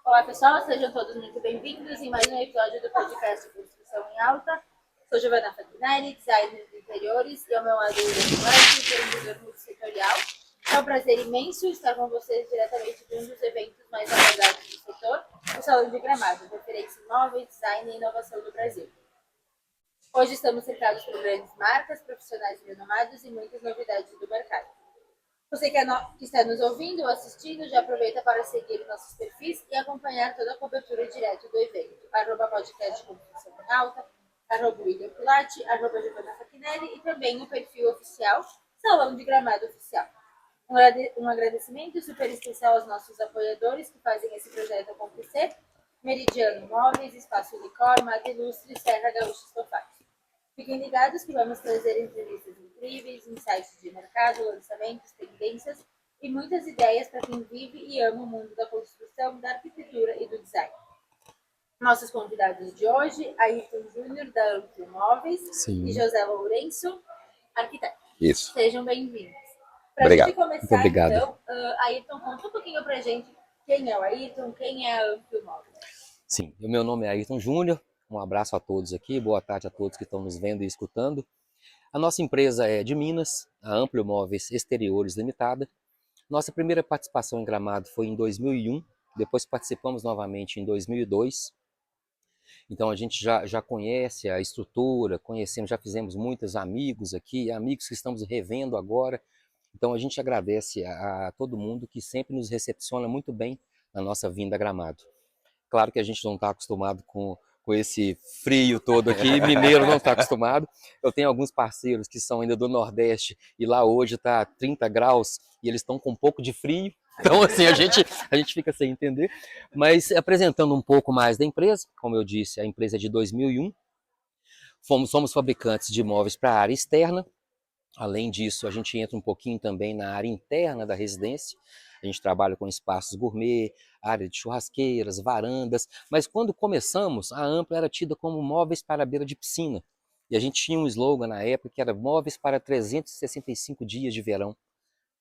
Olá pessoal, sejam todos muito bem-vindos em mais um episódio do podcast Construção em Alta. Sou Giovanna Fatinelli, designer de interiores, e ao meu lado empreendedor multissetorial. É um prazer imenso estar com vocês diretamente de um dos eventos mais aguardados do setor, o Salão de Gramado, referência em móveis, design e inovação do Brasil. Hoje estamos cercados por grandes marcas, profissionais renomados e muitas novidades do mercado. Você que está nos ouvindo ou assistindo, já aproveita para seguir nossos perfis e acompanhar toda a cobertura direto do evento. @podcast Construção em Alta, @William Pilate, @Giovanna Fatinelli e também o perfil oficial Salão de Gramado Oficial. Um agradecimento super especial aos nossos apoiadores que fazem esse projeto acontecer: Meridiano Móveis, Espaço Unicor, Mata Ilustre e Serra Gaúcha Estofados. Fiquem ligados que vamos trazer entrevistas incríveis, insights de mercado, lançamentos, tendências e muitas ideias para quem vive e ama o mundo da construção, da arquitetura e do design. Nossos convidados de hoje, Ayrton Júnior, da Amplo Móveis, e José Lourenço, arquiteto. Isso. Sejam bem-vindos. Para a gente começar, então, Ayrton, conta um pouquinho para a gente quem é o Ayrton, quem é a Amplo Móveis. Sim, o meu nome é Ayrton Júnior. Um abraço a todos aqui, boa tarde a todos que estão nos vendo e escutando. A nossa empresa é de Minas, a Amplo Móveis Exteriores Limitada. Nossa primeira participação em Gramado foi em 2001, depois participamos novamente em 2002. Então a gente já conhece a estrutura, conhecemos, já fizemos muitos amigos aqui, amigos que estamos revendo agora. Então a gente agradece a todo mundo que sempre nos recepciona muito bem na nossa vinda a Gramado. Claro que a gente não está acostumado com esse frio todo aqui, mineiro não está acostumado. Eu tenho alguns parceiros que são ainda do Nordeste e lá hoje está 30 graus e eles estão com um pouco de frio. Então, assim, a gente fica sem entender. Mas apresentando um pouco mais da empresa, como eu disse, a empresa é de 2001. Somos fabricantes de móveis para a área externa. Além disso, a gente entra um pouquinho também na área interna da residência. A gente trabalha com espaços gourmet, área de churrasqueiras, varandas. Mas quando começamos, a Amplo era tida como móveis para a beira de piscina. E a gente tinha um slogan na época que era móveis para 365 dias de verão.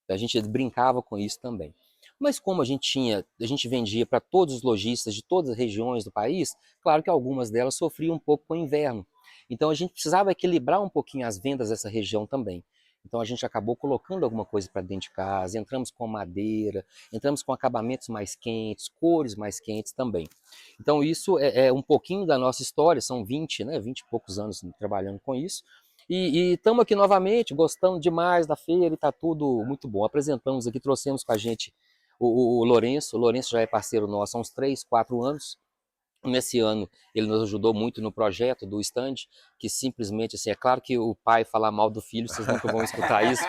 A gente brincava com isso também. Mas como a gente vendia para todos os lojistas de todas as regiões do país, claro que algumas delas sofriam um pouco com o inverno. Então a gente precisava equilibrar um pouquinho as vendas dessa região também. Então a gente acabou colocando alguma coisa para dentro de casa, entramos com madeira, entramos com acabamentos mais quentes, cores mais quentes também. Então isso é um pouquinho da nossa história, são 20 e poucos anos trabalhando com isso. E estamos aqui novamente, gostando demais da feira e está tudo muito bom. Apresentamos aqui, trouxemos com a gente o Lourenço. O Lourenço já é parceiro nosso há uns 3, 4 anos. Nesse ano ele nos ajudou muito no projeto do stand, que simplesmente, assim, é claro que o pai falar mal do filho, vocês nunca vão escutar isso,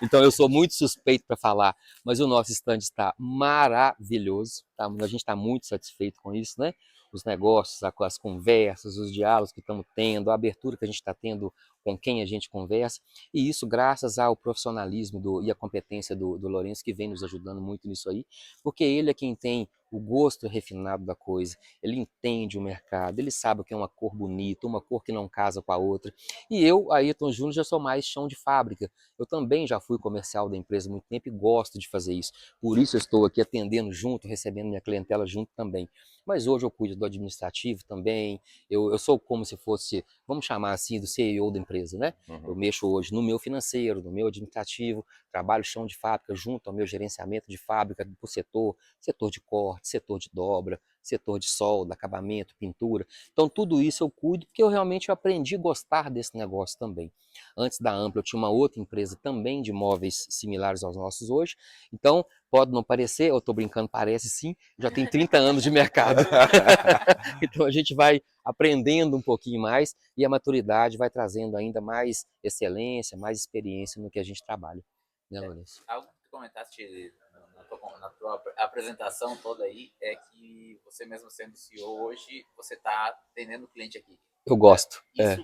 então eu sou muito suspeito para falar, mas o nosso stand está maravilhoso, tá? A gente está muito satisfeito com isso, né? Os negócios, as conversas, os diálogos que estamos tendo, a abertura que a gente está tendo com quem a gente conversa, e isso graças ao profissionalismo e a competência do Lourenço, que vem nos ajudando muito nisso aí, porque ele é quem tem o gosto refinado da coisa, ele entende o mercado, ele sabe o que é uma cor bonita, uma cor que não casa com a outra. E eu, Ayrton Júnior, já sou mais chão de fábrica. Eu também já fui comercial da empresa há muito tempo e gosto de fazer isso. Por isso eu estou aqui atendendo junto, recebendo minha clientela junto também. Mas hoje eu cuido do administrativo também, eu sou como se fosse, vamos chamar assim, do CEO da empresa, né? Eu mexo hoje no meu financeiro, no meu administrativo, trabalho chão de fábrica junto ao meu gerenciamento de fábrica por setor de corte, setor de dobra, setor de solda, acabamento, pintura. Então tudo isso eu cuido porque eu realmente aprendi a gostar desse negócio também. Antes da Ampla eu tinha uma outra empresa também de móveis similares aos nossos hoje. Então pode não parecer, eu estou brincando, parece sim, já tem 30 anos de mercado. Então a gente vai aprendendo um pouquinho mais e a maturidade vai trazendo ainda mais excelência, mais experiência no que a gente trabalha. Né, Lourenço? Algo que tu comentaste na tua apresentação toda aí é que você mesmo sendo CEO hoje, você está atendendo o cliente aqui. Eu gosto. Isso,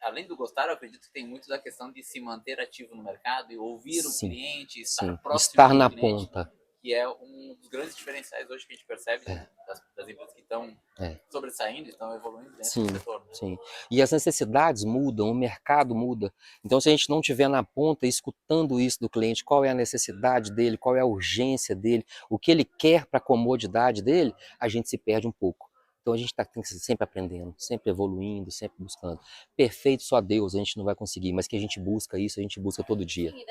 além do gostar, eu acredito que tem muito da questão de se manter ativo no mercado e ouvir o cliente, estar próximo estar do na cliente. ponta. que é um dos grandes diferenciais hoje que a gente percebe das empresas que estão sobressaindo, estão evoluindo dentro Sim, do setor. Né? sim. E as necessidades mudam, o mercado muda. Então, se a gente não estiver na ponta escutando isso do cliente, qual é a necessidade dele, qual é a urgência dele, o que ele quer para a comodidade dele, a gente se perde um pouco. Então, a gente tem que ser sempre aprendendo, sempre evoluindo, sempre buscando. Perfeito só Deus, a gente não vai conseguir, mas que a gente busca isso, a gente busca todo dia. Sim,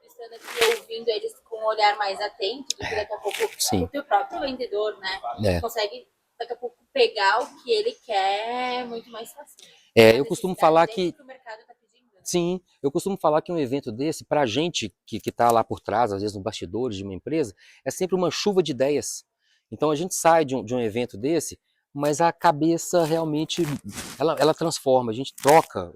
estando aqui ouvindo eles com um olhar mais atento, do que daqui a pouco o teu próprio vendedor, né? Consegue daqui a pouco pegar o que ele quer muito mais fácil. Eu costumo falar que o mercado tá pedindo, né? sim, eu costumo falar que um evento desse, para a gente que está lá por trás, às vezes nos bastidores de uma empresa, é sempre uma chuva de ideias. Então a gente sai de um evento desse, mas a cabeça realmente ela transforma, a gente troca,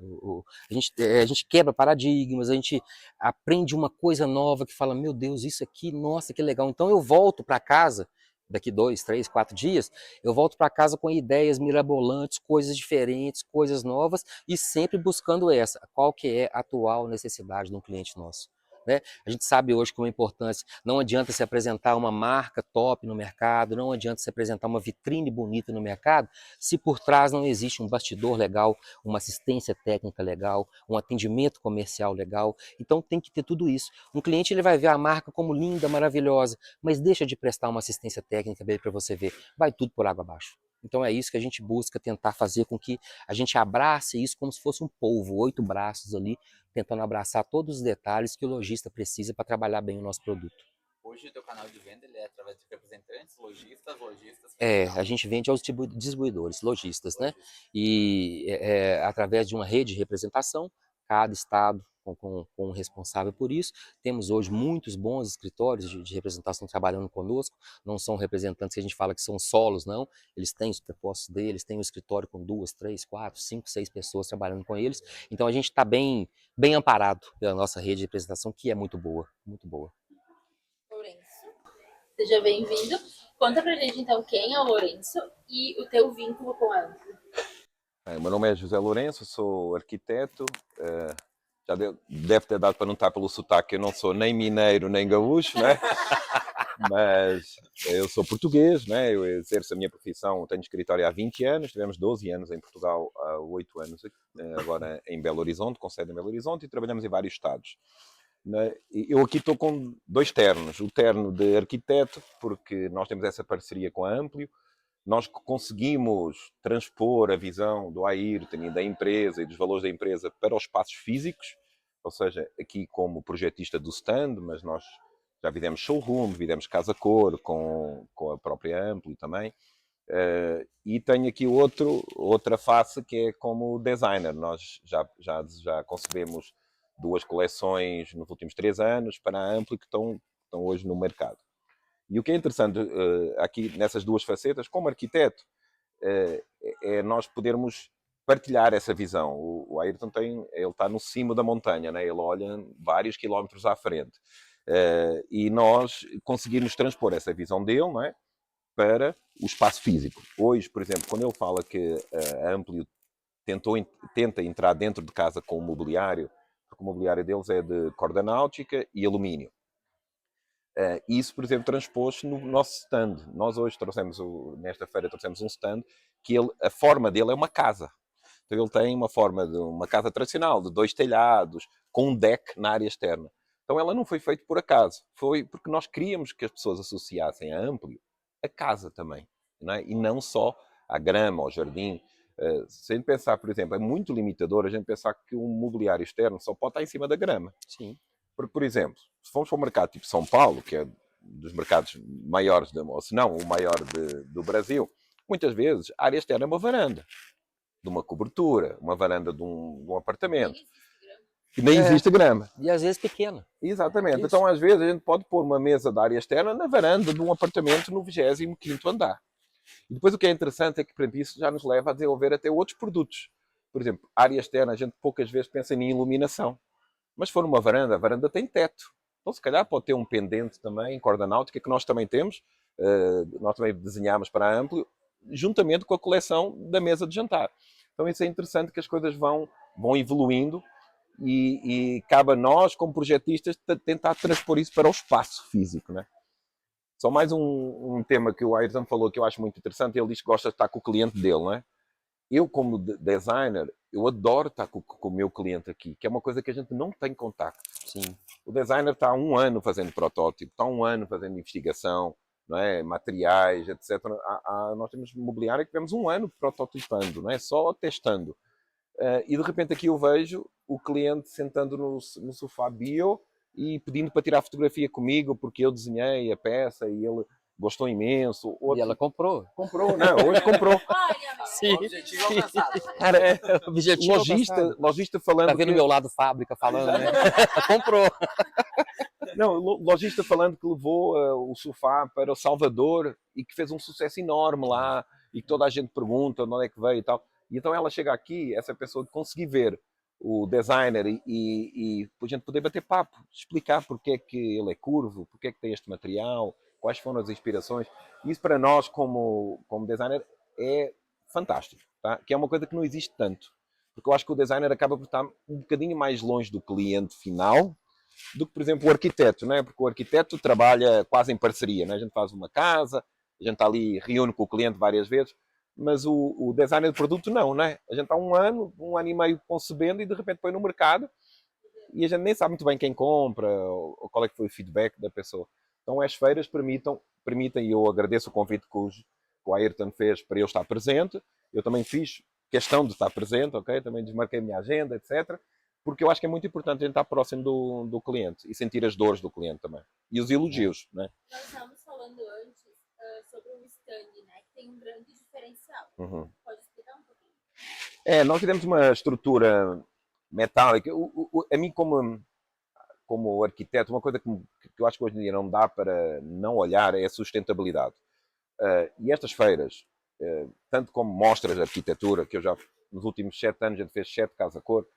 a gente quebra paradigmas, a gente aprende uma coisa nova que fala, meu Deus, isso aqui, nossa, que legal. Então eu volto para casa, daqui 2, 3, 4 dias, eu volto para casa com ideias mirabolantes, coisas diferentes, coisas novas, e sempre buscando qual que é a atual necessidade de um cliente nosso. Né? A gente sabe hoje que uma importância, não adianta se apresentar uma marca top no mercado, não adianta se apresentar uma vitrine bonita no mercado, se por trás não existe um bastidor legal, uma assistência técnica legal, um atendimento comercial legal. Então tem que ter tudo isso. Um cliente ele vai ver a marca como linda, maravilhosa, mas deixa de prestar uma assistência técnica para você ver, vai tudo por água abaixo. Então é isso que a gente busca tentar fazer com que a gente abrace isso como se fosse um polvo, 8 braços ali, tentando abraçar todos os detalhes que o lojista precisa para trabalhar bem o nosso produto. Hoje o teu canal de venda ele é através de representantes, lojistas. A gente vende aos distribuidores, lojistas, né? E através de uma rede de representação, cada estado com um responsável por isso. Temos hoje muitos bons escritórios de representação trabalhando conosco, não são representantes que a gente fala que são solos, não. Eles têm os prepostos deles, têm um escritório com 2, 3, 4, 5, 6 pessoas trabalhando com eles. Então a gente está bem amparado pela nossa rede de representação, que é muito boa, muito boa. Lourenço, seja bem-vindo. Conta pra gente então quem é o Lourenço e o teu vínculo com a Ampli. Meu nome é José Lourenço, sou arquiteto. Já deve ter dado para notar pelo sotaque, eu não sou nem mineiro nem gaúcho, né? Mas eu sou português, né? Eu exerço a minha profissão, tenho escritório há 20 anos, tivemos 12 anos em Portugal, há 8 anos agora em Belo Horizonte, com sede em Belo Horizonte, e trabalhamos em vários estados. Eu aqui estou com 2 ternos, o terno de arquiteto, porque nós temos essa parceria com a Amplio, nós conseguimos transpor a visão do Ayrton e da empresa e dos valores da empresa para os espaços físicos, ou seja, aqui como projetista do stand, mas nós já fizemos showroom, fizemos casa-cor com a própria Amplio também. E tenho aqui outra face que é como designer. Nós já concebemos 2 coleções nos últimos 3 anos para a Amplio que estão hoje no mercado. E o que é interessante aqui nessas 2 facetas, como arquiteto, é nós podermos partilhar essa visão. O Ayrton ele está no cimo da montanha, né? Ele olha vários quilómetros à frente. E nós conseguirmos transpor essa visão dele, não é? Para o espaço físico. Hoje, por exemplo, quando ele fala que a Amplio tenta entrar dentro de casa com o mobiliário, porque o mobiliário deles é de corda náutica e alumínio. Isso, por exemplo, transpôs no nosso stand. Nós hoje nesta feira trouxemos um stand que a forma dele é uma casa. Então ele tem uma forma de uma casa tradicional, de 2 telhados, com um deck na área externa. Então ela não foi feita por acaso. Foi porque nós queríamos que as pessoas associassem a Amplio a casa também. Não é? E não só à grama, ao jardim. Se a gente pensar, por exemplo, é muito limitador a gente pensar que um mobiliário externo só pode estar em cima da grama. Sim. Porque, por exemplo, se formos para um mercado tipo São Paulo, que é dos mercados maiores, ou se não o maior do Brasil, muitas vezes a área externa é uma varanda, de uma cobertura, uma varanda de um apartamento. E nem existe grama. E às vezes pequena. Exatamente. Isso. Então, às vezes, a gente pode pôr uma mesa da área externa na varanda de um apartamento no 25º andar. E depois o que é interessante é que, por exemplo, isso já nos leva a desenvolver até outros produtos. Por exemplo, a área externa, a gente poucas vezes pensa em iluminação. Mas se for uma varanda, a varanda tem teto. Então, se calhar, pode ter um pendente também, em corda náutica, que nós também temos. Nós também desenhámos para a Amplio, juntamente com a coleção da mesa de jantar. Então, isso é interessante que as coisas vão evoluindo e cabe a nós, como projetistas, tentar transpor isso para o espaço físico, né? Só mais um tema que o Ayrton falou que eu acho muito interessante. Ele diz que gosta de estar com o cliente dele, não é? Eu, como designer, eu adoro estar com o meu cliente aqui, que é uma coisa que a gente não tem contacto. Sim. O designer está há 1 ano fazendo protótipo, está há 1 ano fazendo investigação, não é? Materiais, etc. Nós temos mobiliário que tivemos 1 ano prototipando, não é? Só testando. E de repente aqui eu vejo o cliente sentando no sofá bio e pedindo para tirar fotografia comigo porque eu desenhei a peça e ele gostou imenso. E ela comprou. Comprou, não, hoje comprou. Olha, meu. Sim. Objetivo alcançado. Cara, o objetivo Lojista falando tá vendo o meu lado fábrica falando, né? Comprou. Não, lojista falando que levou o sofá para o Salvador e que fez um sucesso enorme lá e que toda a gente pergunta de onde é que veio e tal. E então ela chega aqui, essa pessoa, conseguir ver o designer e a gente poder bater papo, explicar porque é que ele é curvo, porque é que tem este material, quais foram as inspirações. Isso para nós, como designer, é fantástico, tá? Que é uma coisa que não existe tanto. Porque eu acho que o designer acaba por estar um bocadinho mais longe do cliente final do que, por exemplo, o arquiteto, não é? Porque o arquiteto trabalha quase em parceria, não é? A gente faz uma casa, a gente está ali, reúne com o cliente várias vezes, mas o designer de produto não é? A gente está 1 ano e meio concebendo e de repente põe no mercado e a gente nem sabe muito bem quem compra ou qual é que foi o feedback da pessoa. Então as feiras permitem, e eu agradeço o convite que o Ayrton fez para eu estar presente, eu também fiz questão de estar presente, ok? Também desmarquei a minha agenda, etc. Porque eu acho que é muito importante a gente estar próximo do cliente e sentir as dores do cliente também. E os elogios, né? Nós estávamos falando antes sobre o stand, né? Que tem um grande diferencial. Uhum. Pode explicar um pouquinho? Nós tivemos uma estrutura metálica. A mim, como arquiteto, uma coisa que eu acho que hoje em dia não dá para não olhar é a sustentabilidade. E estas feiras, tanto como mostras de arquitetura, que eu já, nos últimos 7 anos, a gente fez 7 casa cor,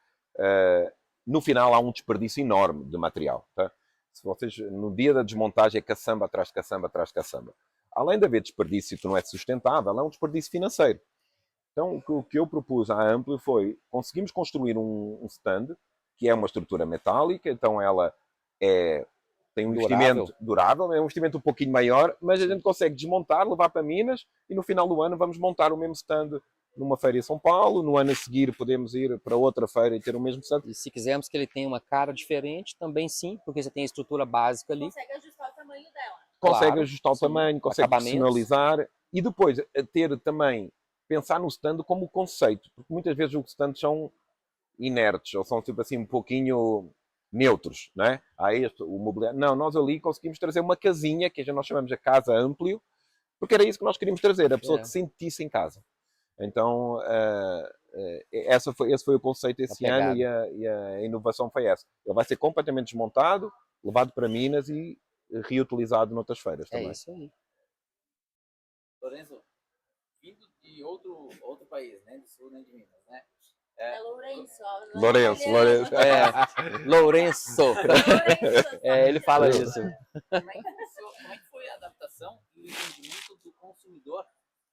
no final há um desperdício enorme de material. Tá? Se vocês, no dia da desmontagem, é caçamba atrás de caçamba atrás de caçamba. Além de haver desperdício que não é sustentável, é um desperdício financeiro. Então, o que eu propus à Amplo foi, conseguimos construir um stand, que é uma estrutura metálica, então ela tem um investimento durável, é um investimento um pouquinho maior, mas a gente consegue desmontar, levar para Minas, e no final do ano vamos montar o mesmo stand numa feira em São Paulo, no ano a seguir podemos ir para outra feira e ter o mesmo stand. E se quisermos que ele tenha uma cara diferente, também sim, porque você tem a estrutura básica ali. Consegue ajustar o tamanho dela. Consegue Claro, ajustar o sim. tamanho, consegue personalizar, e depois ter também, pensar no stand como conceito, porque muitas vezes os stands são inertes, ou são tipo assim um pouquinho neutros, não é? O mobiliário. Não, nós ali conseguimos trazer uma casinha, que nós chamamos a casa Amplio, porque era isso que nós queríamos trazer, a pessoa que se sentisse em casa. Então, esse foi o conceito esse ano e a inovação foi essa. Ele vai ser completamente desmontado, levado para Minas e reutilizado noutras feiras também. É isso aí. Lorenzo, vindo de outro país, nem do sul nem de Minas, né? É Lourenço. Lourenço. Lourenço. Ele fala isso. Como é que foi a adaptação e o entendimento do consumidor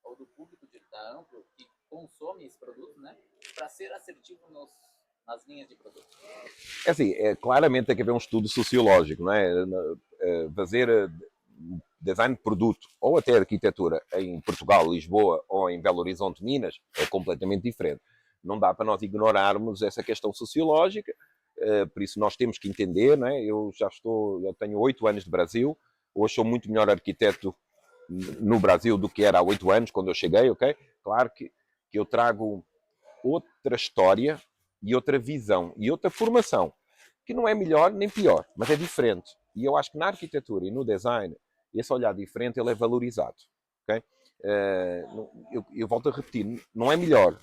ou do público da Amplo que consome esse produto, né? Para ser assertivo nas linhas de produto? É assim, claramente tem que haver um estudo sociológico, não é? Fazer design de produto ou até arquitetura em Portugal, Lisboa ou em Belo Horizonte, Minas, é completamente diferente. Não dá para nós ignorarmos essa questão sociológica, por isso nós temos que entender, não é? Eu tenho 8 anos de Brasil, hoje sou muito melhor arquiteto no Brasil do que era há 8 anos, quando eu cheguei, ok? Claro que eu trago outra história e outra visão e outra formação, que não é melhor nem pior, mas é diferente. E eu acho que na arquitetura e no design, esse olhar diferente ele é valorizado, ok? Eu volto a repetir, não é melhor,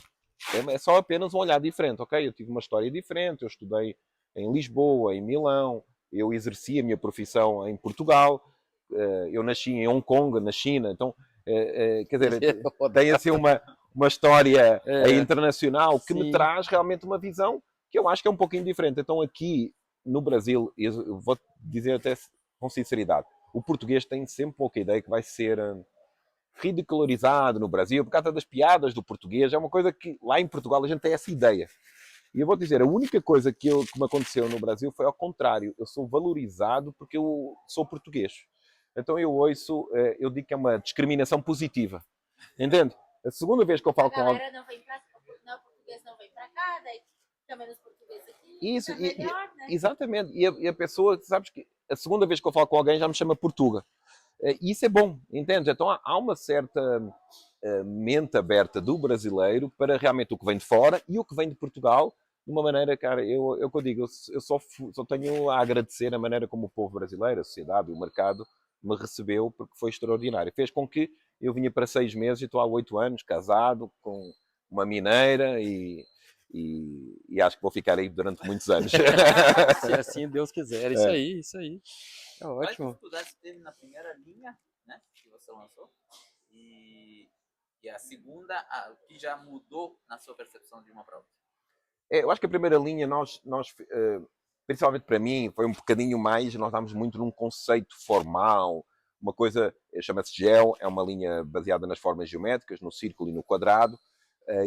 é só apenas um olhar diferente, ok? Eu tive uma história diferente, eu estudei em Lisboa, em Milão, eu exerci a minha profissão em Portugal, eu nasci em Hong Kong, na China, então, quer dizer, tem assim uma história internacional que me traz realmente uma visão que eu acho que é um pouquinho diferente. Então aqui no Brasil, eu vou dizer até com sinceridade, o português tem sempre pouca ideia que vai ser ridicularizado no Brasil por causa das piadas do português. É uma coisa que lá em Portugal a gente tem essa ideia. E eu vou dizer, a única coisa que me aconteceu no Brasil foi ao contrário. Eu sou valorizado porque eu sou português. Então eu ouço, eu digo que é uma discriminação positiva. Entende? A segunda vez que eu A falo com alguém. galera não vem pra não, o português não vem pra cá, daí fica menos português aqui. Isso, É melhor, né? exatamente. E a pessoa, sabes que a segunda vez que eu falo com alguém já me chama Portuga. E isso é bom, entende? Então há uma certa mente aberta do brasileiro para realmente o que vem de fora e o que vem de Portugal, de uma maneira, cara, eu que eu digo, eu só tenho a agradecer a maneira como o povo brasileiro, a sociedade, o mercado, me recebeu, porque foi extraordinário. Fez com que eu vinha para 6 meses e estou há 8 anos, casado, com uma mineira e acho que vou ficar aí durante muitos anos. Se assim Deus quiser. Isso aí, isso aí. É Quais ótimo. dificuldades teve na primeira linha, né, que você lançou? E a segunda, que já mudou na sua percepção de uma para outra? Eu acho que a primeira linha, principalmente para mim, foi um bocadinho mais, nós estávamos muito num conceito formal, uma coisa, chama-se GEO, é uma linha baseada nas formas geométricas, no círculo e no quadrado,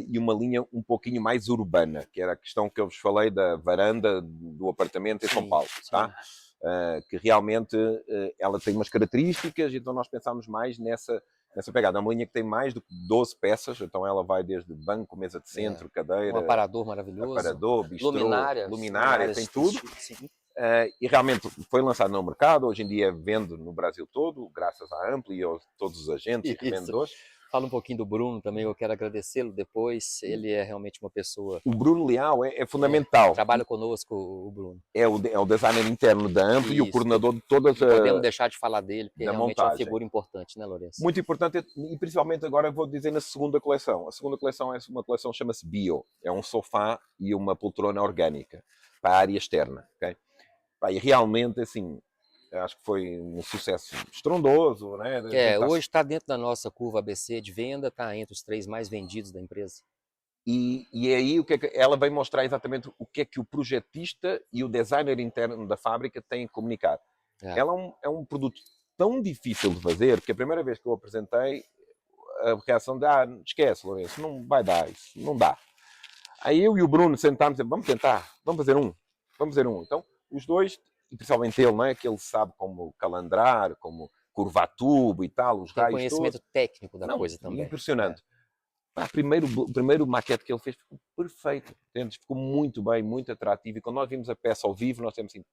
e uma linha um pouquinho mais urbana, que era a questão que eu vos falei da varanda do apartamento em São Paulo, tá? Que realmente ela tem umas características, então nós pensámos mais nessa pegada. É uma linha que tem mais do que 12 peças, então ela vai desde banco, mesa de centro, cadeira, Um aparador maravilhoso. aparador, bistrô, luminária, luminárias, tem tudo. Sim. E realmente foi lançado no mercado, hoje em dia vende no Brasil todo, graças à Ampli e a todos os agentes e revendedores. Fala um pouquinho do Bruno também, eu quero agradecê-lo depois. Ele é realmente uma pessoa. O Bruno Leal é fundamental. Trabalha conosco, o Bruno. É o designer interno da Ampli e o coordenador de todas as. Podemos deixar de falar dele, porque realmente é uma figura importante, né, Lourenço? Muito importante, e principalmente agora vou dizer na segunda coleção. A segunda coleção é uma coleção que chama-se Bio. É um sofá e uma poltrona orgânica para a área externa. Okay? E realmente, assim, acho que foi um sucesso estrondoso, né? Hoje está dentro da nossa curva ABC de venda, está entre os 3 mais vendidos da empresa. E aí o que é que ela vem mostrar exatamente o que é que o projetista e o designer interno da fábrica têm que comunicar. Ela é um produto tão difícil de fazer que a primeira vez que eu apresentei, a reação de esquece, Lourenço, não vai dar isso, não dá. Aí eu e o Bruno sentámos e vamos tentar, vamos fazer um. Então, os dois, e principalmente ele, não é? Que ele sabe como calandrar, como curvar tubo e tal, os raios. Tem conhecimento técnico da coisa também. Impressionante. O primeiro maquete que ele fez ficou perfeito, entende? Ficou muito bem, muito atrativo. E quando nós vimos a peça ao vivo, nós temos assim,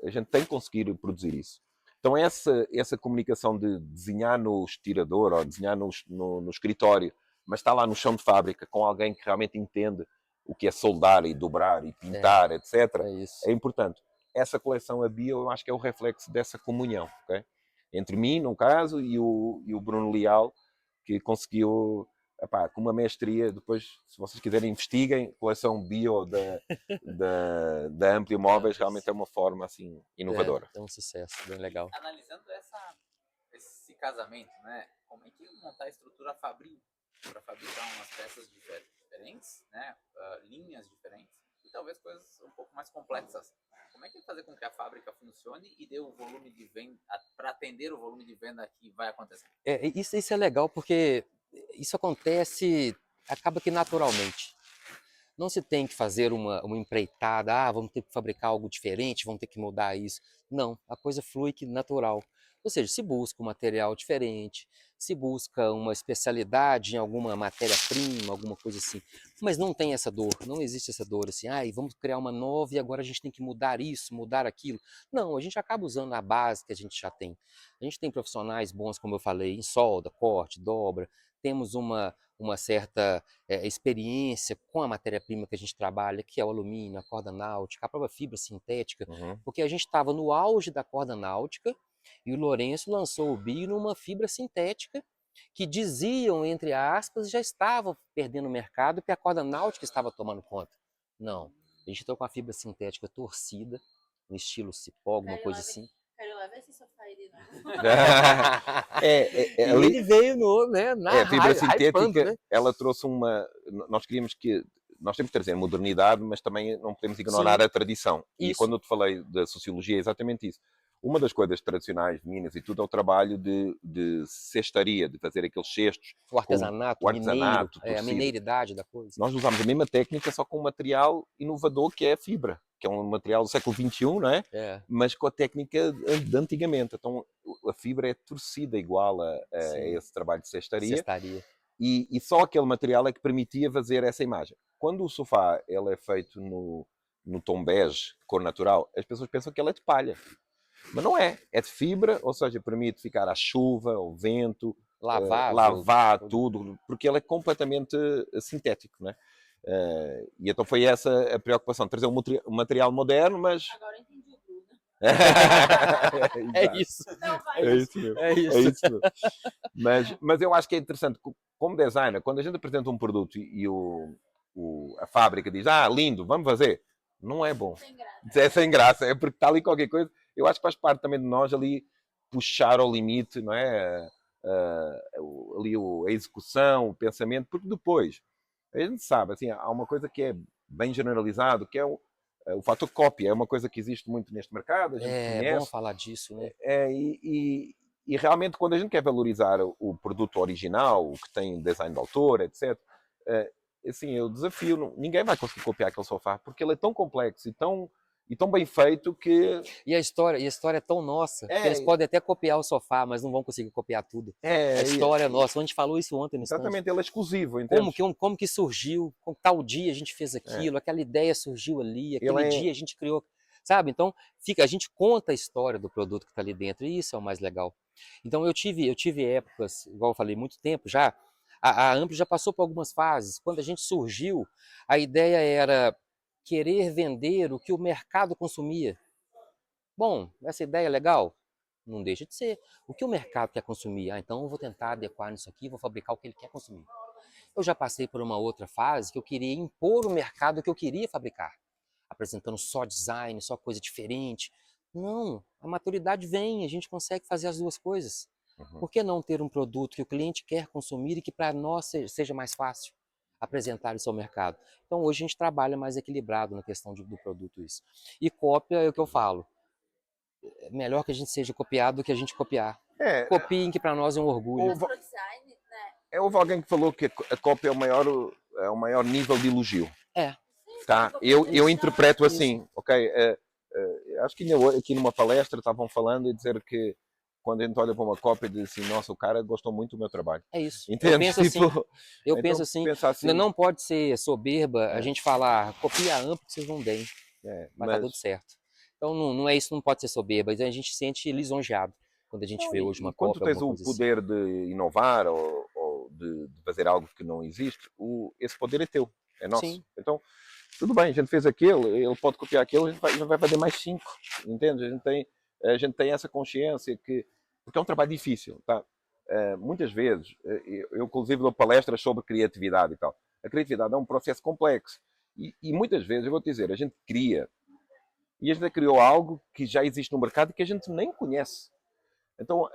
a gente tem que conseguir produzir isso. Então essa comunicação de desenhar no estirador ou desenhar no escritório, mas está lá no chão de fábrica com alguém que realmente entende o que é soldar e dobrar e pintar, etc. É importante. Essa coleção, a Bio, eu acho que é o reflexo dessa comunhão, okay? Entre mim, no caso, e o Bruno Leal, que conseguiu, com uma mestria, depois, se vocês quiserem, investiguem, coleção Bio da Ampli Móveis, realmente é uma forma, assim, inovadora. É um sucesso, bem legal. Analisando esse casamento, né, como é que montar a estrutura fabril para fabricar umas peças diferentes, né, linhas diferentes, e talvez coisas um pouco mais complexas. Como é que fazer com que a fábrica funcione e dê o volume de venda, para atender o volume de venda que vai acontecer? Isso é legal porque isso acontece, acaba que naturalmente. Não se tem que fazer uma empreitada, vamos ter que fabricar algo diferente, vamos ter que mudar isso. Não, a coisa flui que natural. Ou seja, se busca um material diferente, se busca uma especialidade em alguma matéria-prima, alguma coisa assim. Mas não tem essa dor, não existe essa dor assim, vamos criar uma nova e agora a gente tem que mudar isso, mudar aquilo. Não, a gente acaba usando a base que a gente já tem. A gente tem profissionais bons, como eu falei, em solda, corte, dobra. Temos uma certa experiência com a matéria-prima que a gente trabalha, que é o alumínio, a corda náutica, a própria fibra sintética, porque a gente estava no auge da corda náutica e o Lourenço lançou o Bio numa fibra sintética que diziam, entre aspas, já estava perdendo o mercado porque a corda náutica estava tomando conta. Não, a gente entrou com a fibra sintética torcida, no estilo cipó, alguma coisa assim. Quero lá ver esse sofá aí de novo. Ele veio a fibra sintética, né? Ela trouxe nós queríamos que... Nós temos que trazer a modernidade, mas também não podemos ignorar a tradição. Isso. E quando eu te falei da sociologia, é exatamente isso. Uma das coisas tradicionais de Minas e tudo é o trabalho de cestaria, de fazer aqueles cestos. O artesanato, a mineiridade da coisa. Nós usamos a mesma técnica, só com um material inovador que é a fibra. que é um material do século XXI, não é? É, Mas com a técnica de antigamente. Então a fibra é torcida igual a sim. esse trabalho de cestaria. Cestaria. E só aquele material é que permitia fazer essa imagem. Quando o sofá ele é feito no tom bege, cor natural, as pessoas pensam que ele é de palha. Mas não é. É de fibra, ou seja, permite ficar à chuva, ao vento, lavar tudo, porque ele é completamente sintético, não é? E então foi essa a preocupação, trazer um material moderno, mas... Agora eu entendi o Bruno. É isso. Não, vai. É isso mesmo. É isso. É isso mesmo. Mas eu acho que é interessante, como designer, quando a gente apresenta um produto e a fábrica diz, lindo, vamos fazer, não é bom. Sem graça. É sem graça, é porque está ali qualquer coisa. Eu acho que faz parte também de nós ali puxar ao limite, não é? Ali a execução, o pensamento, porque depois a gente sabe, assim, há uma coisa que é bem generalizado, que é o fator cópia, é uma coisa que existe muito neste mercado, a gente É conhece. bom falar disso, né? E realmente, quando a gente quer valorizar o produto original, o que tem design de autor, etc., assim, eu desafio, ninguém vai conseguir copiar aquele sofá, porque ele é tão complexo e tão bem feito que... E a história é tão nossa, que eles podem até copiar o sofá, mas não vão conseguir copiar tudo. A história é nossa. A gente falou isso ontem no stand. Exatamente, ele é exclusivo, entende? Como que surgiu, com tal dia a gente fez aquilo, aquela ideia surgiu ali, aquele dia a gente criou, sabe? Então, a gente conta a história do produto que está ali dentro, e isso é o mais legal. Então, eu tive épocas, igual eu falei, muito tempo já, a Ampli já passou por algumas fases. Quando a gente surgiu, a ideia era querer vender o que o mercado consumia. Bom, essa ideia é legal? Não deixa de ser. O que o mercado quer consumir? Então eu vou tentar adequar nisso aqui, vou fabricar o que ele quer consumir. Eu já passei por uma outra fase que eu queria impor o mercado que eu queria fabricar, apresentando só design, só coisa diferente. Não, a maturidade vem, a gente consegue fazer as duas coisas. Por que não ter um produto que o cliente quer consumir e que para nós seja mais fácil apresentar isso ao mercado? Então hoje a gente trabalha mais equilibrado na questão do produto isso. E cópia é o que eu falo. É melhor que a gente seja copiado do que a gente copiar. Copiem, que para nós é um orgulho. Mas pro design, né? Houve alguém que falou que a cópia é o maior nível de elogio. É. Tá? Eu interpreto assim, ok? Acho que aqui numa palestra estavam falando e dizer que quando a gente olha para uma cópia diz assim, nossa, o cara gostou muito do meu trabalho. É isso. Entende? Eu penso assim. Eu então, penso assim. assim. Não pode ser soberba a gente falar, copia a AMP que vocês não deem. Mas tá tudo certo. Então não é isso, não pode ser soberba. A gente se sente lisonjeado quando a gente vê hoje uma cópia. Quando tu tens o poder de inovar ou de fazer algo que não existe, esse poder é teu, é nosso. Sim. Então, tudo bem, a gente fez aquele, ele pode copiar aquele, a gente vai fazer mais 5, entende? A gente tem essa consciência porque é um trabalho difícil, tá? Muitas vezes, eu inclusive dou palestras sobre criatividade e tal. A criatividade é um processo complexo e muitas vezes, eu vou te dizer, a gente cria e a gente criou algo que já existe no mercado e que a gente nem conhece. Então,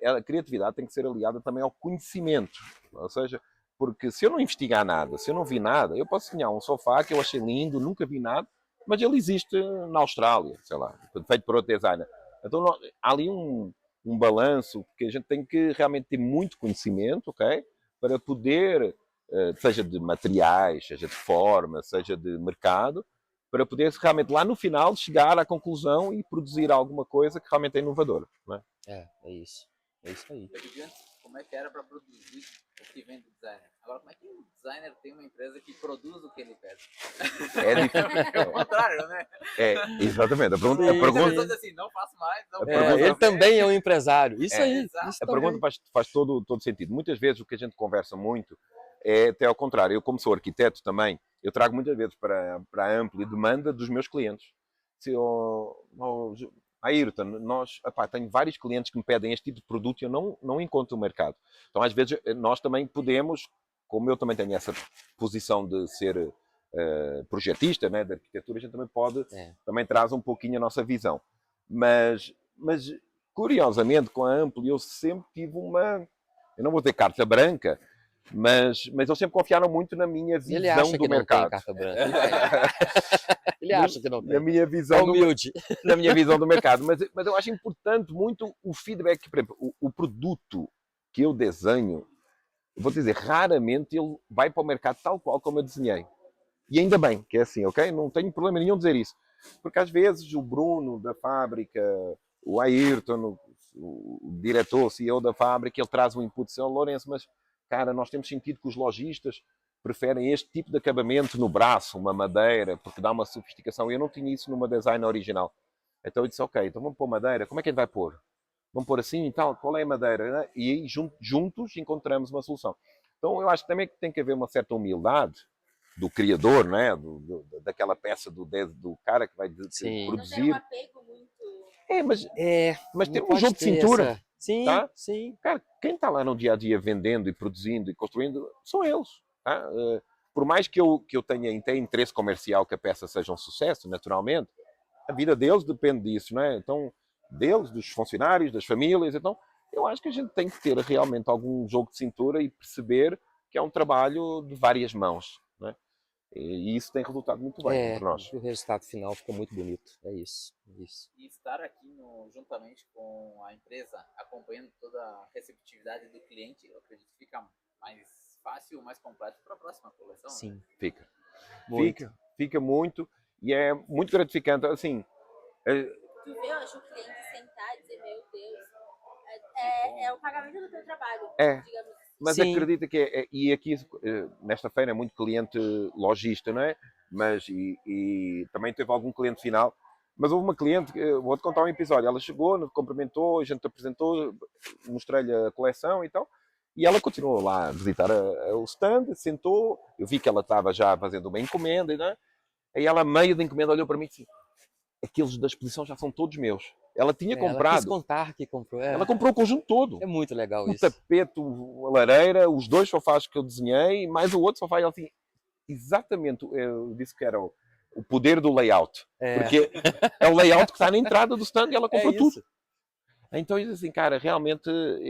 a criatividade tem que ser aliada também ao conhecimento. Ou seja, porque se eu não investigar nada, se eu não vi nada, eu posso desenhar um sofá que eu achei lindo, nunca vi nada, mas ele existe na Austrália, sei lá, feito por outro designer. Então, há ali um balanço, porque a gente tem que realmente ter muito conhecimento, ok? Para poder, seja de materiais, seja de forma, seja de mercado, para poder realmente lá no final chegar à conclusão e produzir alguma coisa que realmente é inovadora, não é? É isso. É isso aí. Eu digo antes, como é que era para produzir o que vem do designer? Agora, como é que o designer tem uma empresa que produz o que ele pede? É difícil. É o contrário, né? Exatamente. A Sim, pergunta assim, não faço mais. Não ele também é um empresário. Isso aí. Exato. Isso a pergunta faz todo sentido. Muitas vezes o que a gente conversa muito é até ao contrário. Eu, como sou arquiteto também, eu trago muitas vezes para a ampla demanda dos meus clientes. Se Ayrton, tenho vários clientes que me pedem este tipo de produto e eu não encontro o mercado. Então, às vezes, nós também podemos, como eu também tenho essa posição de ser projetista, né, de arquitetura, a gente também pode, também traz um pouquinho a nossa visão. Mas curiosamente, com a Ampli, eu sempre tive eu não vou ter carta branca, mas eles sempre confiaram muito na minha visão ele acha do que mercado. Não tem carta branca. Ele acha que não tem. Na minha visão humilde. Na minha visão do mercado. Mas eu acho importante muito o feedback. Por exemplo, o produto que eu desenho, eu vou dizer, raramente ele vai para o mercado tal qual como eu desenhei. E ainda bem que é assim, ok? Não tenho problema nenhum dizer isso. Porque às vezes o Bruno da fábrica, o Ayrton, o diretor, o CEO da fábrica, ele traz um input do Sr. Lourenço, mas, cara, nós temos sentido que os lojistas preferem este tipo de acabamento no braço, uma madeira, porque dá uma sofisticação. Eu não tinha isso numa design original. Então eu disse, ok, então vamos pôr madeira. Como é que a gente vai pôr? Vamos pôr assim e tal? Qual é a madeira? Né? E aí juntos encontramos uma solução. Então eu acho também que tem que haver uma certa humildade do criador, né? Daquela peça do cara que vai Sim. Não tem um produzir. apego muito. Mas Não tem um pode jogo de ter cintura. essa- Sim, Tá? sim. Cara, quem está lá no dia a dia vendendo e produzindo e construindo são eles. Tá? Por mais que eu tenha interesse comercial que a peça seja um sucesso, naturalmente, a vida deles depende disso, não é? Então, deles, dos funcionários, das famílias. Então, eu acho que a gente tem que ter realmente algum jogo de cintura e perceber que é um trabalho de várias mãos, não é? E isso tem resultado muito bem entre nós. O resultado final fica muito bonito. É isso. E estar aqui juntamente com a empresa, acompanhando toda a receptividade do cliente, eu acredito que fica mais fácil, mais completo para a próxima coleção. Né? Sim. Fica. Muito. Fica muito. E é muito gratificante. Assim, Tu vê, eu acho, o cliente sentar e dizer, meu Deus, é o pagamento do teu trabalho, digamos assim. mas Sim. acredita que e aqui nesta feira é muito cliente lojista, não é? Mas e também teve algum cliente final. Mas houve uma cliente, vou-te contar um episódio. Ela chegou, nos cumprimentou, a gente apresentou, mostrei-lhe a coleção e tal. E ela continuou lá a visitar o stand, sentou. Eu vi que ela estava já fazendo uma encomenda, não é? Aí ela, meio da encomenda, olhou para mim e disse: aqueles da exposição já são todos meus. Ela tinha Ela quis comprado. contar que comprou. Ela comprou o conjunto todo. É muito legal O isso. tapete, a lareira, os 2 sofás que eu desenhei, mais o outro sofá. E ela assim, exatamente, eu disse que era o poder do layout. Porque é o layout que está na entrada do stand e ela comprou tudo. Então eu disse assim, cara, realmente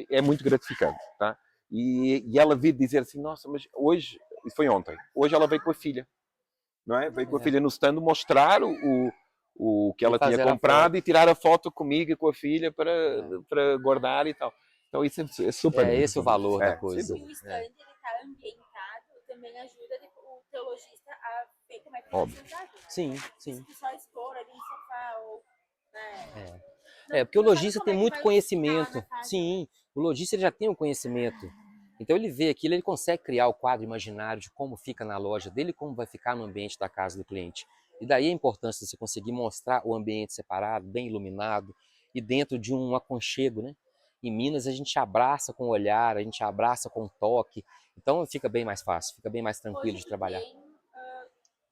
é muito gratificante, tá? E ela veio dizer assim, nossa, mas hoje, isso foi ontem, hoje ela veio com a filha, não é? Veio com a filha no stand mostrar o que ela tinha comprado e tirar a foto comigo e com a filha para guardar e tal. Então isso é super. É esse o valor da coisa. E o stand ele está ambientado, também ajuda o teu lojista a ver como é que ele está sentado. Sim, sim. Se só expor ali no sofá ou... Né? Porque o lojista tem muito conhecimento. Sim, o lojista ele já tem um conhecimento. Então ele vê aquilo, ele consegue criar o quadro imaginário de como fica na loja dele, como vai ficar no ambiente da casa do cliente. E daí a importância de você conseguir mostrar o ambiente separado, bem iluminado e dentro de um aconchego, né? Em Minas a gente abraça com o olhar, a gente abraça com o toque, então fica bem mais fácil, fica bem mais tranquilo de trabalhar.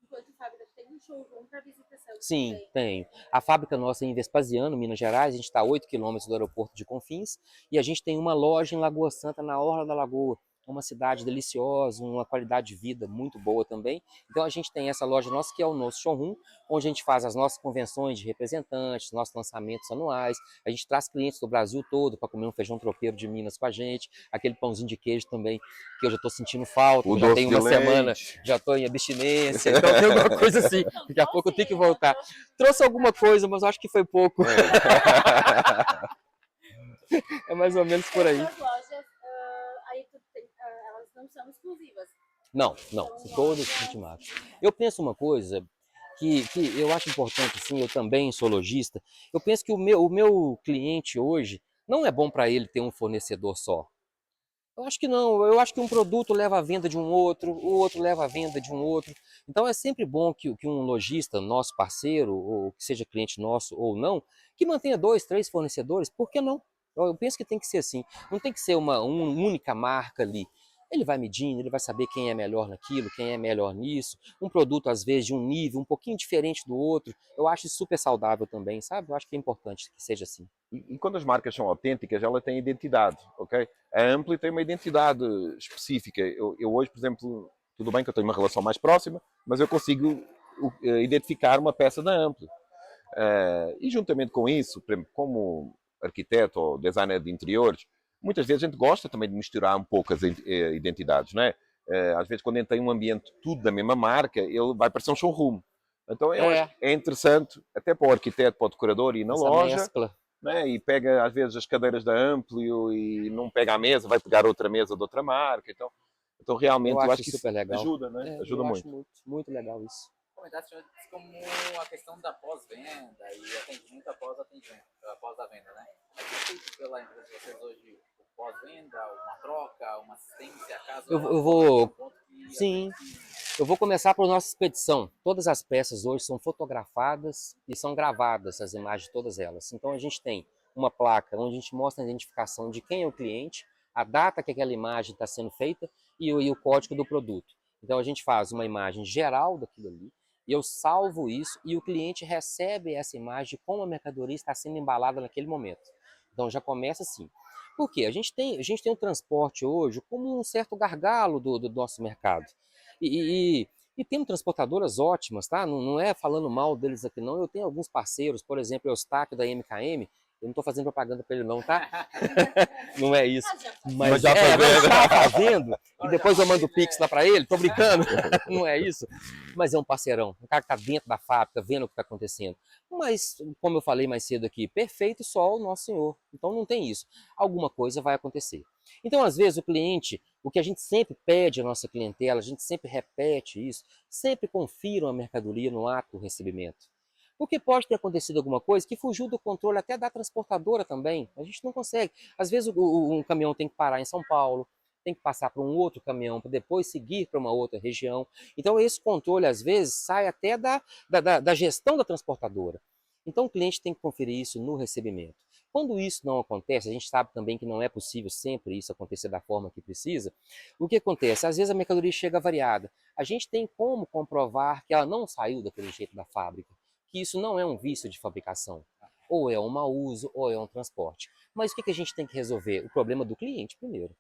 Enquanto fábrica, tem um showroom para visitação. Sim, tenho. A fábrica nossa é em Vespasiano, Minas Gerais, a gente está a 8 quilômetros do aeroporto de Confins e a gente tem uma loja em Lagoa Santa, na Orla da Lagoa, uma cidade deliciosa, uma qualidade de vida muito boa também. Então a gente tem essa loja nossa que é o nosso showroom, onde a gente faz as nossas convenções de representantes, nossos lançamentos anuais, a gente traz clientes do Brasil todo para comer um feijão tropeiro de Minas com a gente, aquele pãozinho de queijo também, que eu já estou sentindo falta, eu já tenho uma semana, já estou em abstinência, então tem alguma coisa assim, daqui a pouco eu tenho que voltar. Trouxe alguma coisa, mas eu acho que foi pouco. É mais ou menos por aí. As lojas, elas não são exclusivas. Não, todas intimadas. Eu penso uma coisa que eu acho importante, assim, eu também sou lojista, eu penso que o meu cliente hoje não é bom para ele ter um fornecedor só. Eu acho que não, eu acho que um produto leva à venda de um outro, o outro leva à venda de um outro. Então é sempre bom que um lojista, nosso parceiro, ou que seja cliente nosso ou não, que mantenha 2, 3 fornecedores, por que não? Eu penso que tem que ser assim, não tem que ser uma única marca ali. Ele vai medindo, ele vai saber quem é melhor naquilo, quem é melhor nisso. Um produto, às vezes, de um nível um pouquinho diferente do outro. Eu acho super saudável também, sabe? Eu acho que é importante que seja assim. E quando as marcas são autênticas, ela tem identidade, ok? A Ampli tem uma identidade específica. Eu hoje, por exemplo, tudo bem que eu tenho uma relação mais próxima, mas eu consigo identificar uma peça da Ampli. E juntamente com isso, por exemplo, como arquiteto ou designer de interiores, muitas vezes a gente gosta também de misturar um pouco as identidades, não é? Às vezes quando a gente tem um ambiente tudo da mesma marca, ele vai parecer um showroom. Então eu acho que é interessante, até para o arquiteto, para o decorador ir na loja, mescla. Né? E pega às vezes as cadeiras da Amplio e não pega a mesa, vai pegar outra mesa de outra marca. Então realmente eu acho que super legal. ajuda, né? Ajuda eu muito. acho muito legal isso. comentar, senhor, como a questão da pós-venda e atendimento após atendimento, após a venda, né? É feito pela empresa de vocês hoje o pós-venda, uma troca, uma assistência, caso Eu vou, um ponto que sim, eu vou começar por nossa expedição. Todas as peças hoje são fotografadas e são gravadas, as imagens, todas elas. Então a gente tem uma placa onde a gente mostra a identificação de quem é o cliente, a data que aquela imagem está sendo feita e o código do produto. Então a gente faz uma imagem geral daquilo ali, e eu salvo isso e o cliente recebe essa imagem de como a mercadoria está sendo embalada naquele momento. Então já começa assim. Por quê? A gente tem o transporte hoje como um certo gargalo do nosso mercado. E temos transportadoras ótimas, tá? Não é falando mal deles aqui, não. Eu tenho alguns parceiros, por exemplo, o Eustáquio da MKM. Eu não estou fazendo propaganda para ele, não, tá? Não é isso. Mas já Mas fazendo. está fazendo. E depois eu mando o Pix lá para ele. Tô brincando. Não é isso. Mas é um parceirão. Um cara que está dentro da fábrica, vendo o que está acontecendo. Mas, como eu falei mais cedo aqui, perfeito só o nosso Senhor. Então não tem isso. Alguma coisa vai acontecer. Então, às vezes, o cliente, o que a gente sempre pede à nossa clientela, a gente sempre repete isso, sempre confiram a mercadoria no ato do recebimento. Porque pode ter acontecido alguma coisa que fugiu do controle até da transportadora também. A gente não consegue. Às vezes um caminhão tem que parar em São Paulo, tem que passar para um outro caminhão para depois seguir para uma outra região. Então esse controle às vezes sai até da gestão da transportadora. Então o cliente tem que conferir isso no recebimento. Quando isso não acontece, a gente sabe também que não é possível sempre isso acontecer da forma que precisa. O que acontece? Às vezes a mercadoria chega variada. A gente tem como comprovar que ela não saiu daquele jeito da fábrica, que isso não é um vício de fabricação. Ou é um mau uso, ou é um transporte. Mas o que a gente tem que resolver? O problema do cliente primeiro.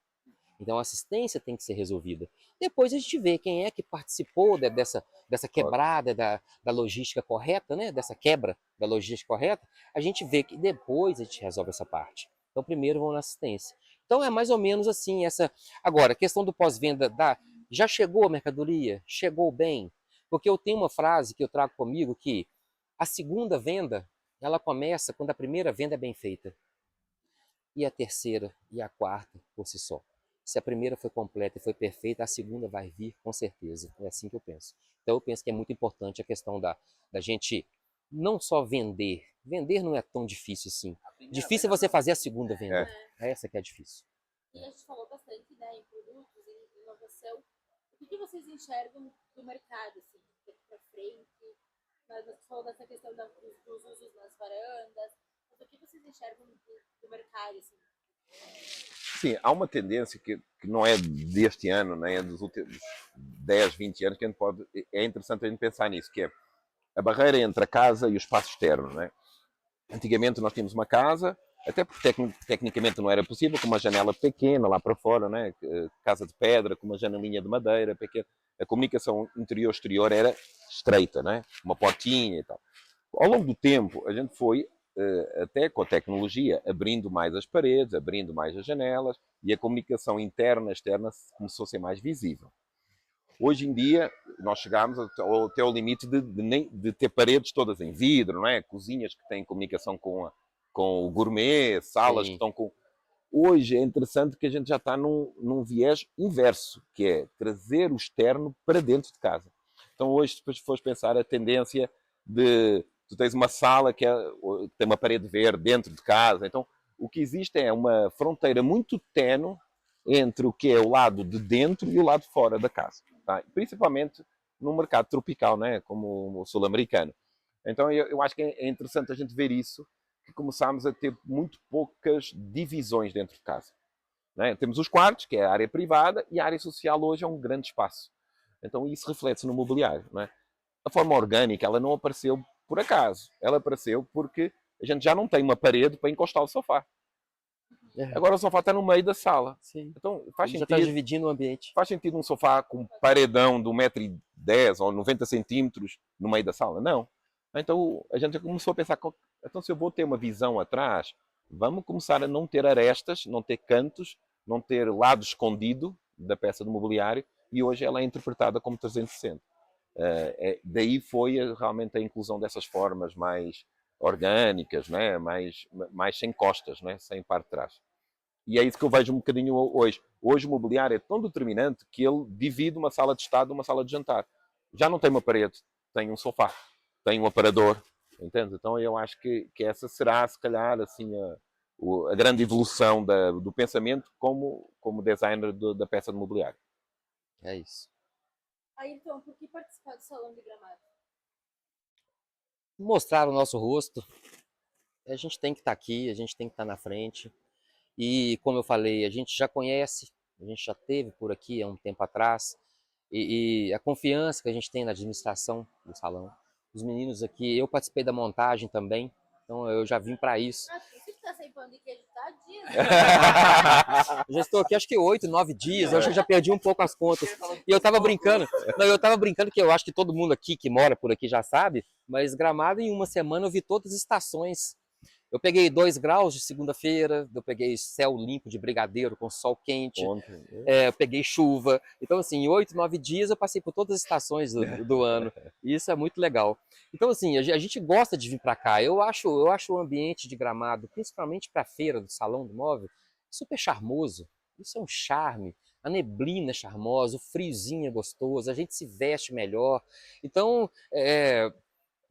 Então a assistência tem que ser resolvida. Depois a gente vê quem é que participou dessa quebrada da logística correta, né? Dessa quebra da logística correta. A gente vê que depois a gente resolve essa parte. Então primeiro vamos na assistência. Então é mais ou menos assim essa. Agora, a questão do pós-venda já chegou a mercadoria? Chegou bem? Porque eu tenho uma frase que eu trago comigo que a segunda venda, ela começa quando a primeira venda é bem feita. E a terceira e a quarta por si só. Se a primeira foi completa e foi perfeita, a segunda vai vir com certeza. É assim que eu penso. Então eu penso que é muito importante a questão da gente não só vender. Vender não é tão difícil assim. Difícil é você fazer a segunda venda. É essa que é difícil. E a gente falou bastante, né, em produtos, em inovação. O que vocês enxergam do mercado, assim, daqui para frente? Você falou dessa questão dos usos nas varandas. Mas o que vocês enxergam do mercado, assim? Sim, há uma tendência que não é deste ano, nem é dos últimos 10, 20 anos, que a gente pode. É interessante a gente pensar nisso, que é a barreira entre a casa e o espaço externo. Né? Antigamente nós tínhamos uma casa, até porque tecnicamente não era possível, com uma janela pequena lá para fora, né? Casa de pedra, com uma janelinha de madeira pequena. A comunicação interior-exterior era estreita, né? Uma portinha e tal. Ao longo do tempo, a gente foi, até com a tecnologia, abrindo mais as paredes, abrindo mais as janelas, e a comunicação interna e externa começou a ser mais visível. Hoje em dia, nós chegamos até ao limite de ter paredes todas em vidro, não é? Cozinhas que têm comunicação com o gourmet, salas que estão com... Hoje é interessante que a gente já está num viés inverso, que é trazer o externo para dentro de casa. Então hoje, se fores pensar, a tendência de... Tu tens uma sala que tem uma parede verde dentro de casa. Então, o que existe é uma fronteira muito ténue entre o que é o lado de dentro e o lado de fora da casa. Tá? Principalmente no mercado tropical, né? Como o sul-americano. Então, eu acho que é interessante a gente ver isso, que começámos a ter muito poucas divisões dentro de casa. Né? Temos os quartos, que é a área privada, e a área social hoje é um grande espaço. Então, isso reflete-se no mobiliário. Né? A forma orgânica, ela não apareceu por acaso. Ela apareceu porque a gente já não tem uma parede para encostar o sofá. Agora o sofá está no meio da sala. Sim. Então faz Já sentido. está dividindo o ambiente. Faz sentido um sofá com paredão de 1,10 m ou 90 centímetros no meio da sala? Não. Então a gente já começou a pensar, então se eu vou ter uma visão atrás, vamos começar a não ter arestas, não ter cantos, não ter lado escondido da peça do mobiliário, e hoje ela é interpretada como 360. Daí foi realmente a inclusão dessas formas mais orgânicas, né? mais sem costas, né? Sem parte de trás. E é isso que eu vejo um bocadinho hoje. Hoje o mobiliário é tão determinante que ele divide uma sala de estar de uma sala de jantar. Já não tem uma parede. tem um sofá, tem um aparador, entende? Então eu acho que essa será, se calhar, assim, a grande evolução do pensamento como designer da peça de mobiliário. É isso. Ayrton, por que participar do Salão de Gramado? Mostrar o nosso rosto. A gente tem que estar aqui, a gente tem que estar na frente. E, como eu falei, a gente já conhece, a gente já teve por aqui há um tempo atrás. E a confiança que a gente tem na administração do salão. Os meninos aqui, eu participei da montagem também, então eu já vim para isso. Ah, por isso que tá sem pão de queijo, tá? Dias. Eu já estou aqui acho que 8, 9 dias, eu acho que já perdi um pouco as contas. E eu tava brincando, não, eu tava brincando que eu acho que todo mundo aqui que mora por aqui já sabe, mas Gramado em uma semana eu vi todas as estações. Eu peguei 2 graus de segunda-feira, eu peguei céu limpo de brigadeiro com sol quente, Ontem. eu peguei chuva. Então, assim, em 8, 9 dias eu passei por todas as estações do ano. E isso é muito legal. Então, assim, a gente gosta de vir para cá. Eu acho o ambiente de Gramado, principalmente para a feira do Salão do Móvel, super charmoso. Isso é um charme. A neblina é charmosa, o friozinho é gostoso, a gente se veste melhor. Então,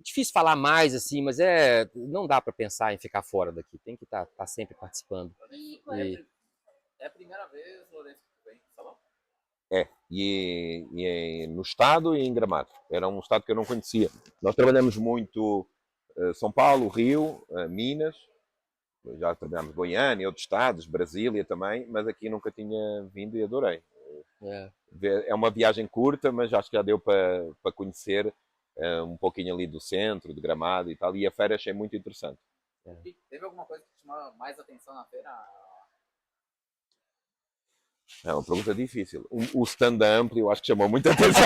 difícil falar mais assim, mas não dá para pensar em ficar fora daqui. Tem que estar sempre participando. E É a primeira vez, Lourenço, que tu vem no salão? E no estado e em Gramado. Era um estado que eu não conhecia. Nós trabalhamos muito São Paulo, Rio, Minas, já trabalhamos Goiânia, outros estados, Brasília também, mas aqui nunca tinha vindo e adorei. É. É uma viagem curta, mas acho que já deu para conhecer um pouquinho ali do centro, de Gramado e tal, e a feira achei muito interessante. E teve alguma coisa que te chamou mais atenção na feira? É uma pergunta difícil. O stand da Ampli eu acho que chamou muita atenção.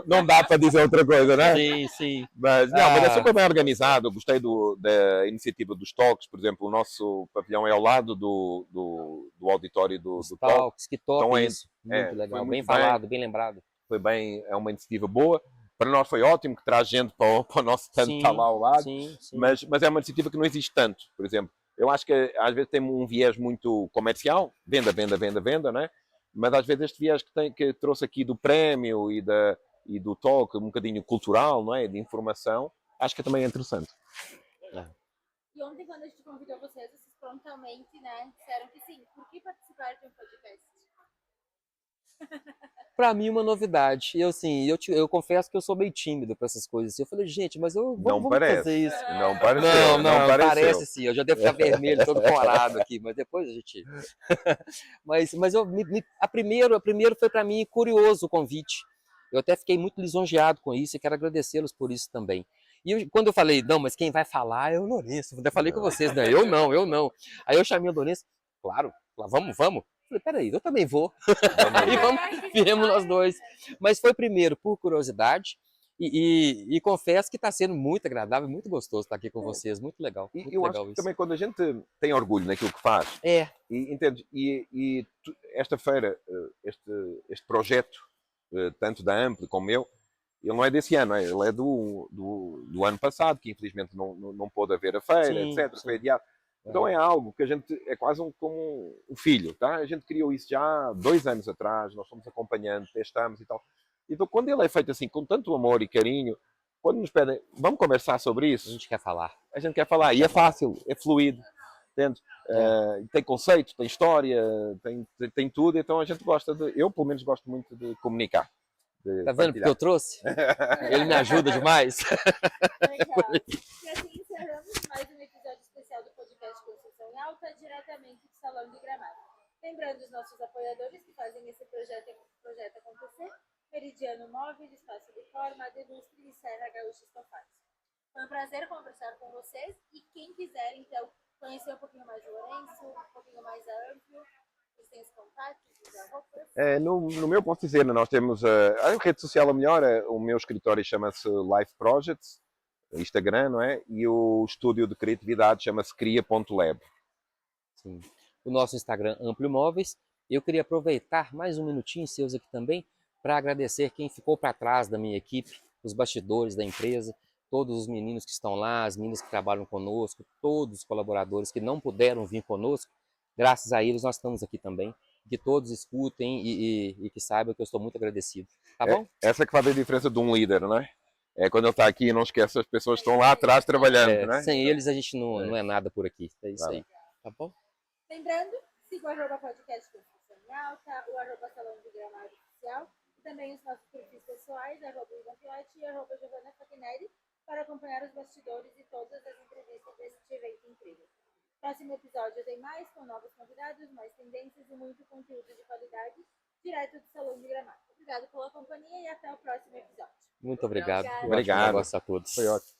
Não dá para dizer outra coisa, né? Sim, sim. Mas é super bem organizado. Eu gostei da iniciativa dos talks, por exemplo. O nosso pavilhão é ao lado do auditório do talk. Talks, que top Então, isso. Muito legal. Bem falado, bem lembrado. É uma iniciativa boa. Para nós foi ótimo, que traz gente para o nosso stand que está lá ao lado. Sim. Mas é uma iniciativa que não existe tanto. Por exemplo, eu acho que às vezes tem um viés muito comercial, venda, né? Mas às vezes este viés que trouxe aqui do prémio e do talk, um bocadinho cultural, não é? De informação, acho que também é interessante. E ontem, quando a gente convidou vocês prontamente, né, disseram que sim. Por que participar de um podcast? Para mim, uma novidade. Eu confesso que eu sou meio tímido para essas coisas. Eu falei, gente, mas vamos fazer isso. Não pareceu. Não parece sim. Eu já devo ficar vermelho, todo corado aqui, mas depois a gente. mas a primeiro foi para mim curioso o convite. Eu até fiquei muito lisonjeado com isso e quero agradecê-los por isso também. E quando eu falei, não, mas quem vai falar é o Lourenço. Eu até falei com vocês, né? Eu não. Aí eu chamei o Lourenço, claro, vamos. Falei, peraí, eu também vou. E viemos nós dois. Mas foi primeiro por curiosidade e confesso que está sendo muito agradável, muito gostoso estar aqui com vocês, muito legal. Muito eu legal acho que isso. também quando a gente tem orgulho naquilo que faz, entende? Esta feira, este projeto, tanto da Ampli como meu, ele não é desse ano, ele é do ano passado, que infelizmente não pôde haver a feira, etc. Foi adiado. Então é algo que a gente, é quase como um filho, tá? A gente criou isso já há 2 anos atrás, nós fomos acompanhando, testamos e tal. Então quando ele é feito assim, com tanto amor e carinho, quando nos pedem, vamos conversar sobre isso? A gente quer falar. E é fácil, é fluido, entende? Tem conceito, tem história, tem tudo, então a gente gosta eu pelo menos gosto muito de comunicar. Tá vendo porque eu trouxe? Ele me ajuda demais. Legal. E assim encerramos mais um episódio especial do podcast Construção em Alta, diretamente do Salão de Gramado. Lembrando os nossos apoiadores que fazem esse projeto acontecer: Meridiano Móveis, Espaço de Forma, Adelustre e Serra Gaúcha Estofados. Foi um prazer conversar com vocês e quem quiser, então, conhecer um pouquinho mais o Lourenço, um pouquinho mais a Ampli, vocês têm os contatos, os arropas? No meu posso dizer, nós temos a rede social a melhor, o meu escritório chama-se Life Projects, Instagram, não é? E o estúdio de criatividade chama-se cria.lab. Sim. O nosso Instagram Amplio Móveis. Eu queria aproveitar mais um minutinho seus aqui também para agradecer quem ficou para trás da minha equipe, os bastidores da empresa, todos os meninos que estão lá, as meninas que trabalham conosco, todos os colaboradores que não puderam vir conosco. Graças a eles nós estamos aqui também. que todos escutem e que saibam que eu estou muito agradecido. Tá É, bom? essa que faz a diferença de um líder, não é? É quando ele está aqui e não esquece as pessoas que estão lá atrás trabalhando, não é? Sem eles a gente não é nada por aqui. É isso aí. Tá bom? Lembrando, siga o @podcast Construção em Alta, o @salão de gramado oficial, e também os nossos perfis pessoais, @Ivan Piotti e @Giovanna Fatinelli, para acompanhar os bastidores e todas as entrevistas deste evento incrível. Próximo episódio tem mais, com novos convidados, mais tendências e muito conteúdo de qualidade, direto do Salão de Gramado. Obrigado pela companhia e até o próximo episódio. Muito obrigado. Obrigada. Um ótimo Obrigado. negócio a todos. Foi ótimo.